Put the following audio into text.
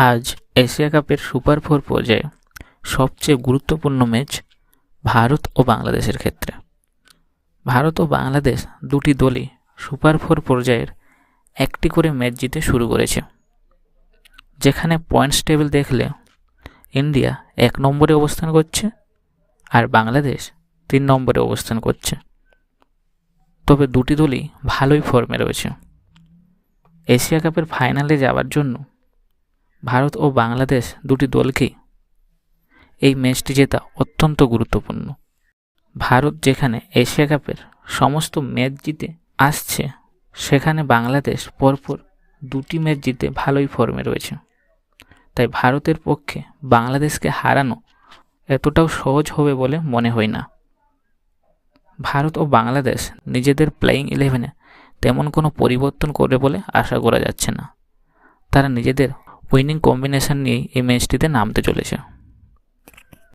আজ এশিয়া কাপের super four পর্যায়ে সবচেয়ে গুরুত্বপূর্ণ ম্যাচ ভারত ও বাংলাদেশের ক্ষেত্রে। ভারত ও বাংলাদেশ দুটি দলই সুপার ফোর পর্যায়ের একটি করে ম্যাচ জিতে শুরু করেছে। যেখানে পয়েন্টস টেবিল দেখলে ইন্ডিয়া 1 নম্বরে অবস্থান করছে আর বাংলাদেশ 3 নম্বরে অবস্থান করছে। তবে দুটি দলই ভালোই ফর্মে রয়েছে। এশিয়া কাপের ফাইনালে যাওয়ার জন্য ভারত ও বাংলাদেশ দুটি দলকেই এই ম্যাচটি জেতা অত্যন্ত গুরুত্বপূর্ণ। ভারত যেখানে এশিয়া কাপের সমস্ত ম্যাচ জিতে আসছে, সেখানে বাংলাদেশ পরপর দুটি ম্যাচ জিতে ভালোই ফর্মে রয়েছে। তাই ভারতের পক্ষে বাংলাদেশকে হারানো এতটাও সহজ হবে বলে মনে হয় না। ভারত ও বাংলাদেশ নিজেদের প্লেয়িং 11-এ তেমন কোনো পরিবর্তন করবে বলে আশা করা যাচ্ছে না। তারা নিজেদের উইনিং কম্বিনেশন নিয়েই এই ম্যাচটিতে নামতে চলেছে।